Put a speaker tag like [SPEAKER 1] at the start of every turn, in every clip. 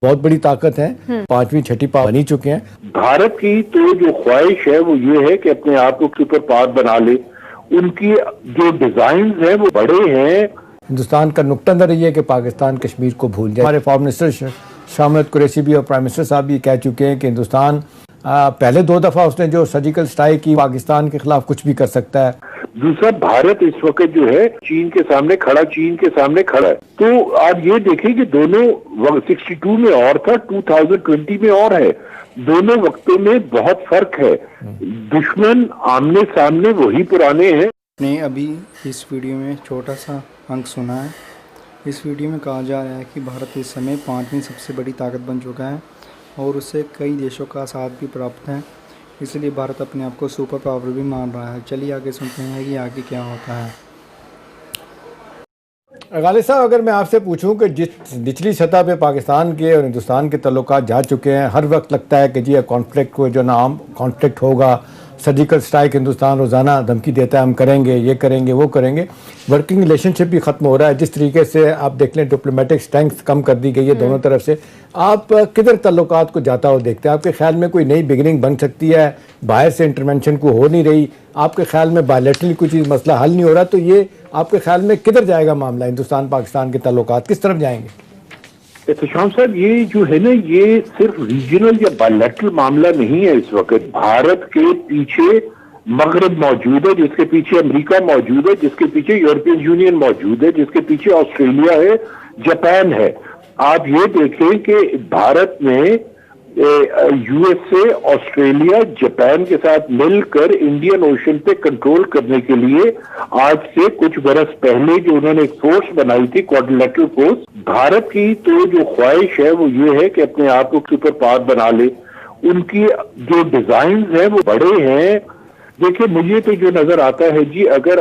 [SPEAKER 1] बहुत बड़ी ताकत है, पांचवी छठी पावर बनी चुके हैं।
[SPEAKER 2] भारत की तो जो ख्वाहिश है वो ये है कि अपने आप को सुपर पावर बना ले। उनकी जो डिजाइन है वो बड़े हैं।
[SPEAKER 1] हिंदुस्तान का नुक्ता नज़र ये है कि पाकिस्तान कश्मीर को भूल जाए। हमारे फॉरेन मिनिस्टर शाह महमूद कुरैशी भी और प्राइम मिनिस्टर साहब भी कह चुके हैं कि हिंदुस्तान पहले 2 दफा उसने जो सर्जिकल स्ट्राइक की, पाकिस्तान के खिलाफ कुछ भी कर सकता है।
[SPEAKER 2] दूसरा, भारत इस वक्त जो है चीन के सामने खड़ा है। तो आप ये देखें कि दोनों 62 में और था, 2020 में और है। दोनों वक्तों में बहुत फर्क है। दुश्मन आमने सामने वही पुराने हैं।
[SPEAKER 3] ने अभी इस वीडियो में छोटा सा अंक सुना है। इस वीडियो में कहा जा रहा है कि भारत इस समय 5वीं सबसे बड़ी ताकत बन चुका है और उससे कई देशों का साथ भी प्राप्त है, इसलिए भारत अपने आप को सुपर पावर भी मान रहा है। चलिए आगे सुनते हैं कि आगे क्या होता है।
[SPEAKER 1] गालिब साहब, अगर मैं आपसे पूछूं कि जिस निचली सतह पे पाकिस्तान के और हिंदुस्तान के ताल्लुकात जा चुके हैं, हर वक्त लगता है कि जी कॉन्फ्लिक्ट को जो नाम कॉन्फ्लिक्ट होगा, सर्जिकल स्ट्राइक हिंदुस्तान रोज़ाना धमकी देता है हम करेंगे, ये करेंगे, वो करेंगे। वर्किंग रिलेशनशिप भी ख़त्म हो रहा है। जिस तरीके से आप देख लें डिप्लोमेटिक स्ट्रेंथ कम कर दी गई है दोनों तरफ से। आप किधर ताल्लुकात को जाता हो देखते हैं? आपके ख्याल में कोई नई बिगिनिंग बन सकती है? बाहर से इंटरवेंशन को हो नहीं रही, आपके ख्याल में बायलैटरली कोई चीज़ मसला हल नहीं हो रहा, तो ये आपके ख्याल में किधर जाएगा मामला? हिंदुस्तान पाकिस्तान के ताल्लुकात किस तरफ जाएंगे?
[SPEAKER 2] एहतशाम साहब, ये जो है ना, ये सिर्फ रीजनल या बायलैटरल मामला नहीं है। इस वक्त भारत के पीछे मगरब मौजूद है, जिसके पीछे अमेरिका मौजूद है, जिसके पीछे यूरोपियन यूनियन मौजूद है, जिसके पीछे ऑस्ट्रेलिया है, जापान है। आप ये देखें कि भारत में यूएसए, ऑस्ट्रेलिया, जापान के साथ मिलकर इंडियन ओशन पे कंट्रोल करने के लिए आज से कुछ बरस पहले जो उन्होंने एक फोर्स बनाई थी, क्वाड्रिलेटरल फोर्स। भारत की तो जो ख्वाहिश है वो ये है कि अपने आप को सुपर पावर बना ले। उनकी जो डिजाइन है वो बड़े हैं। देखिए, मुझे तो जो नजर आता है जी, अगर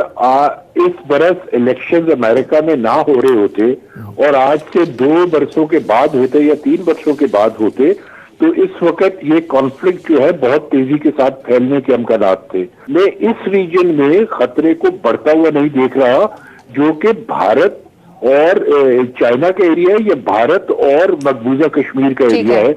[SPEAKER 2] इस बरस इलेक्शंस अमेरिका में ना हो रहे होते और आज से 2 बरसों के बाद होते या 3 बरसों के बाद होते, तो इस वक्त ये कॉन्फ्लिक्ट जो है बहुत तेजी के साथ फैलने के अमकानात थे। मैं इस रीजन में खतरे को बढ़ता हुआ नहीं देख रहा, जो कि भारत और चाइना का एरिया है या भारत और मकबूजा कश्मीर का एरिया है।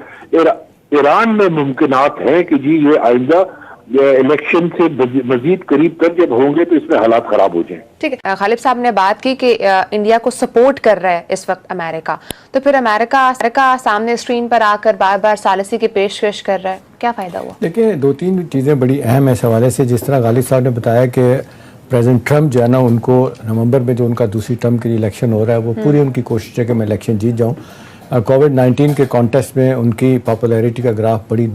[SPEAKER 2] ईरान में मुमकिनात है कि जी ये आइंदा इलेक्शन से मजीद करीब तक जब होंगे तो इसमें हालात खराब हो जाएं।
[SPEAKER 4] ठीक है, गालिब साहब ने बात की कि इंडिया को सपोर्ट कर रहा है इस वक्त अमेरिका, तो फिर अमेरिका सामने स्क्रीन पर आकर बार बार सालिसी की पेशकश कर रहा है, क्या फायदा हुआ?
[SPEAKER 1] देखिए, 2-3 चीज़ें बड़ी अहम है इस हवाले से। जिस तरह गालिब साहब ने बताया कि प्रेसिडेंट ट्रम्प जो है ना, उनको नवंबर में जो उनका दूसरी टर्म के लिए इलेक्शन हो रहा है, वो पूरी उनकी कोशिश है कि मैं इलेक्शन जीत जाऊँ। कोविड-19 के कॉन्टेस्ट में उनकी पॉपुलैरिटी का ग्राफ बड़ी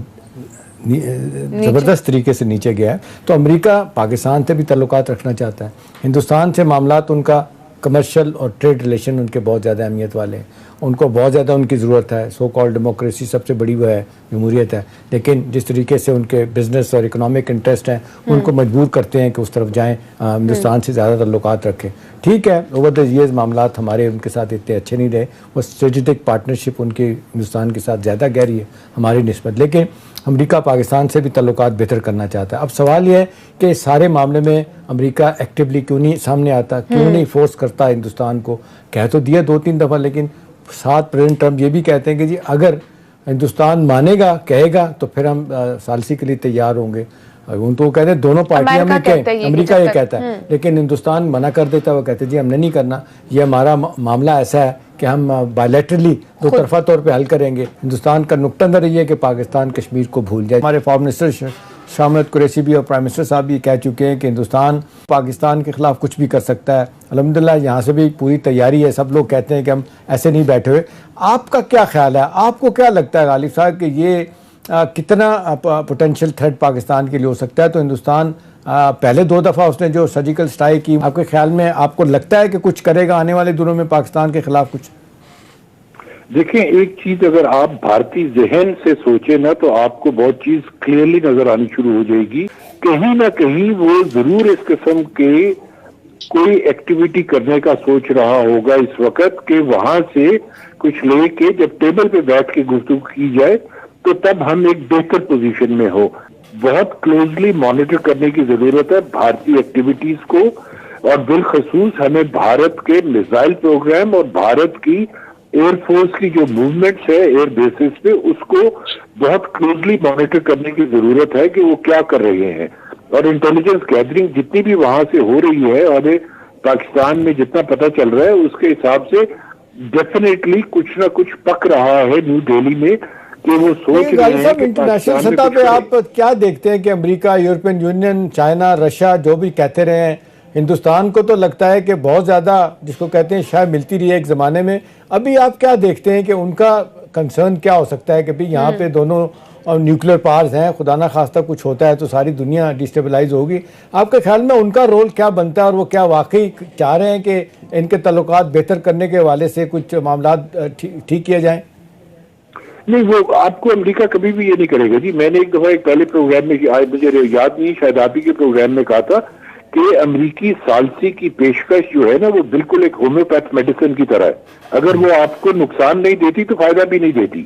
[SPEAKER 1] ज़बरदस्त तरीके से नीचे गया है। तो अमेरिका पाकिस्तान से भी ताल्लुकात रखना चाहता है। हिंदुस्तान से मामलात उनका कमर्शियल और ट्रेड रिलेशन उनके बहुत ज़्यादा अहमियत वाले हैं। उनको बहुत ज़्यादा उनकी ज़रूरत है। सो कॉल्ड डेमोक्रेसी सबसे बड़ी वो है, जमहूरियत है। लेकिन जिस तरीके से उनके बिजनेस और इकोनॉमिक इंटरेस्ट हैं, उनको मजबूर करते हैं कि उस तरफ जाएँ, हिंदुस्तान से ज़्यादा ताल्लुकात रखें। ठीक है, ओवर द ईयर्स मामलात हमारे उनके साथ इतने अच्छे नहीं रहे। वो स्ट्रेटेजिक पार्टनरशिप उनकी हिंदुस्तान के साथ ज़्यादा गहरी है हमारी निस्बत। लेकिन अमेरिका पाकिस्तान से भी ताल्लुकात बेहतर करना चाहता है। अब सवाल यह है कि सारे मामले में अमेरिका एक्टिवली क्यों नहीं सामने आता, क्यों नहीं फोर्स करता हिंदुस्तान को? कह तो दिया 2-3 दफ़ा, लेकिन साथ प्रेसिडेंट ट्रम्प ये भी कहते हैं कि जी अगर हिंदुस्तान मानेगा, कहेगा, तो फिर हम सालिसी के लिए तैयार होंगे। उन तो कहते हैं दोनों पार्टियां में अमेरिका ये कहता है, लेकिन हिंदुस्तान मना कर देता है। वो कहते हैं जी हमने नहीं करना, ये हमारा मामला ऐसा है कि हम बायलैटरली 2 तरफा तौर पे हल करेंगे। हिंदुस्तान का नुक्ता नज़र ये है कि पाकिस्तान कश्मीर को भूल जाए। हमारे फॉरेन मिनिस्टर शाह महमूद कुरैशी भी और प्राइम मिनिस्टर साहब भी कह चुके हैं कि हिंदुस्तान पाकिस्तान के खिलाफ कुछ भी कर सकता है। अल्हम्दुलिल्लाह यहाँ से भी पूरी तैयारी है। सब लोग कहते हैं कि हम ऐसे नहीं बैठे हुए। आपका क्या ख्याल है? आपको क्या लगता है गालिब साहब कि ये कितना पोटेंशियल थ्रेट पाकिस्तान के लिए हो सकता है? तो हिंदुस्तान पहले 2 दफ़ा उसने जो सर्जिकल स्ट्राइक की, आपके ख्याल में आपको लगता है कि कुछ करेगा आने वाले दिनों में पाकिस्तान के खिलाफ कुछ?
[SPEAKER 2] देखें, एक चीज अगर आप भारतीय जहन से सोचे ना, तो आपको बहुत चीज क्लियरली नजर आनी शुरू हो जाएगी। कहीं ना कहीं वो जरूर इस किस्म के कोई एक्टिविटी करने का सोच रहा होगा इस वक्त, कि वहां से कुछ लेके जब टेबल पे बैठ के गुफ्तगू की जाए तो तब हम एक बेहतर पोजीशन में हो। बहुत क्लोजली मॉनिटर करने की जरूरत है भारतीय एक्टिविटीज को, और बिलखसूस हमें भारत के मिसाइल प्रोग्राम और भारत की एयर फोर्स की जो मूवमेंट्स है एयर बेसिस पे उसको बहुत क्लोजली मॉनिटर करने की जरूरत है कि वो क्या कर रहे हैं, और इंटेलिजेंस गैदरिंग जितनी भी वहां से हो रही है और पाकिस्तान में जितना पता चल रहा है उसके हिसाब से डेफिनेटली कुछ ना कुछ पक रहा है न्यू दिल्ली में कि वो सोच रहे हैं कि
[SPEAKER 1] इंटरनेशनल सतह पे आप क्या देखते हैं कि America, European union, China, Russia जो भी कहते रहे हैं, हिंदुस्तान को तो लगता है कि बहुत ज़्यादा जिसको कहते हैं शायद मिलती रही है एक ज़माने में, अभी आप क्या देखते हैं कि उनका कंसर्न क्या हो सकता है कि भाई यहाँ पे दोनों न्यूक्लियर पावर्स हैं, खुदा ना खास्ता कुछ होता है तो सारी दुनिया डिस्टेबलाइज होगी। आपके ख्याल में उनका रोल क्या बनता है और वो क्या वाकई चाह रहे हैं कि इनके ताल्लुकात बेहतर करने के हवाले से कुछ मामला ठीक किए जाएं?
[SPEAKER 2] नहीं, वो आपको अमेरिका कभी भी ये नहीं करेगा जी। मैंने एक दफा एक पहले प्रोग्राम में, मुझे याद नहीं, शायद आप ही के प्रोग्राम में कहा था कि अमेरिकी सालसी की पेशकश जो है ना वो बिल्कुल एक होम्योपैथ मेडिसिन की तरह है। अगर वो आपको नुकसान नहीं देती तो फायदा भी नहीं देती।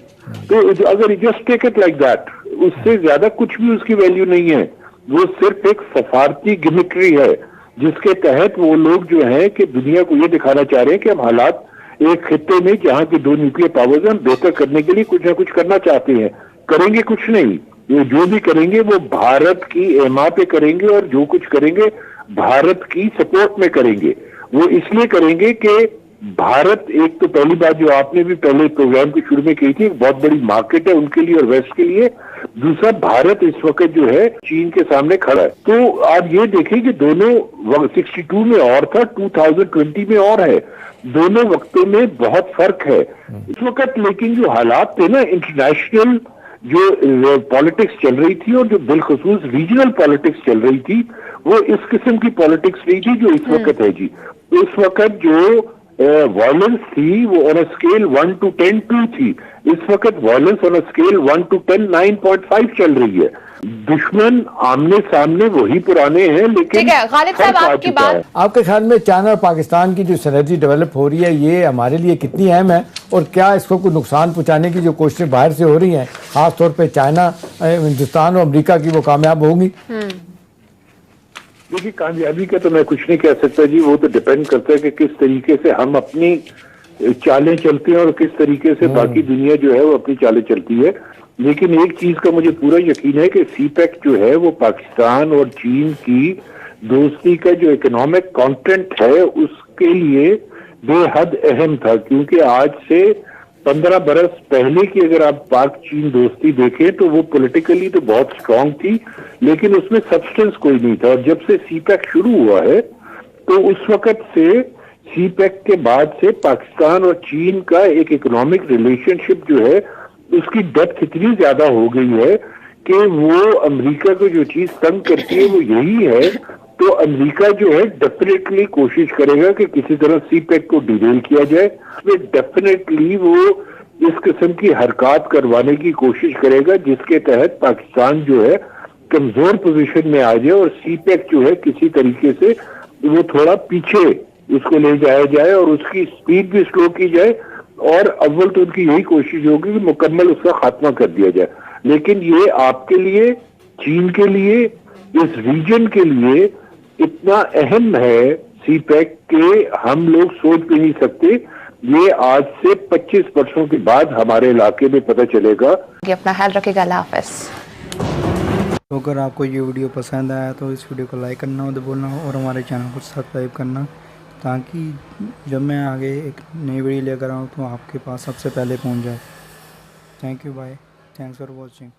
[SPEAKER 2] तो अगर just take it like that, उससे ज्यादा कुछ भी उसकी वैल्यू नहीं है। वो सिर्फ एक सफारती गिमिक्री है जिसके तहत वो लोग जो है कि दुनिया को ये दिखाना चाह रहे हैं कि हम हालात एक खित्ते में जहां की दो न्यूक्लियर पावर्स हैं बेहतर करने के लिए कुछ ना कुछ करना चाहते हैं। करेंगे कुछ नहीं, ये जो भी करेंगे वो भारत की एमा पे करेंगे और जो कुछ करेंगे भारत की सपोर्ट में करेंगे। वो इसलिए करेंगे कि भारत, एक तो पहली बात जो आपने भी पहले प्रोग्राम के शुरू में कही थी, एक बहुत बड़ी मार्केट है उनके लिए और वेस्ट के लिए। दूसरा, भारत इस वक्त जो है चीन के सामने खड़ा है। तो आप ये देखें कि दोनों 62 में और था, 2020 में और है, दोनों वक्तों में बहुत फर्क है इस वक्त। लेकिन जो हालात थे ना, इंटरनेशनल जो पॉलिटिक्स चल रही थी और जो बिलखसूस रीजनल पॉलिटिक्स चल रही थी, वो इस किस्म की पॉलिटिक्स नहीं थी जो इस वक्त है जी। इस वक्त जो वायलेंस थी वो ऑन अ स्केल 1 to 10 2 थी। इस वक्त violence on a scale 1 to 10 9.5 चल रही है। दुश्मन आमने सामने वही पुराने हैं, लेकिन
[SPEAKER 4] ठीक है गालिब साहब, आपकी बात,
[SPEAKER 1] आपके ख्याल में चाइना और पाकिस्तान की जो सिनर्जी डेवलप हो रही है ये हमारे लिए कितनी अहम है, और क्या इसको कोई नुकसान पहुंचाने की जो कोशिशें बाहर से हो रही हैं, खास तौर पे चाइना, हिंदुस्तान और अमेरिका की, वो कामयाब होंगी?
[SPEAKER 2] देखिए, कामयाबी का तो मैं कुछ नहीं कह सकता जी। वो तो डिपेंड करता है कि किस तरीके से हम अपनी चालें चलते हैं और किस तरीके से बाकी दुनिया जो है वो अपनी चालें चलती है। लेकिन एक चीज का मुझे पूरा यकीन है कि सीपेक जो है वो पाकिस्तान और चीन की दोस्ती का जो इकोनॉमिक कंटेंट है उसके लिए बेहद अहम था, क्योंकि आज से 15 बरस पहले की अगर आप पाक चीन दोस्ती देखें तो वो पॉलिटिकली तो बहुत स्ट्रांग थी, लेकिन उसमें सब्सटेंस कोई नहीं था। और जब से सीपेक शुरू हुआ है तो उस वक्त से सीपेक के बाद से पाकिस्तान और चीन का एक इकोनॉमिक रिलेशनशिप जो है उसकी डेप्थ इतनी ज्यादा हो गई है कि वो अमेरिका को जो चीज तंग करती है वो यही है। तो अमेरिका जो है डेफिनेटली कोशिश करेगा कि किसी तरह सीपेक को डिरेल किया जाए। डेफिनेटली वो इस किस्म की हरकत करवाने की कोशिश करेगा जिसके तहत पाकिस्तान जो है कमजोर पोजीशन में आ जाए और सीपेक जो है किसी तरीके से वो थोड़ा पीछे उसको ले जाया जाए और उसकी स्पीड भी स्लो की जाए। और अव्वल तो उनकी यही कोशिश होगी कि मुकम्मल उसका खात्मा कर दिया जाए। लेकिन ये आपके लिए, चीन के लिए, इस रीजन के लिए इतना अहम है सीपेक के हम लोग सोच भी नहीं सकते। ये आज से 25 वर्षों के बाद हमारे इलाके में पता चलेगा।
[SPEAKER 4] अपना ख्याल रखिएगा, अल्लाह हाफ़िज़।
[SPEAKER 3] तो अगर आपको ये वीडियो पसंद आया तो इस वीडियो को लाइक करना मत भूलना और हमारे चैनल को सब्सक्राइब करना, ताकि जब मैं आगे एक नई वीडियो लेकर आऊँ तो आपके पास सबसे पहले पहुँच जाए। Thank you, bye, thanks for watching.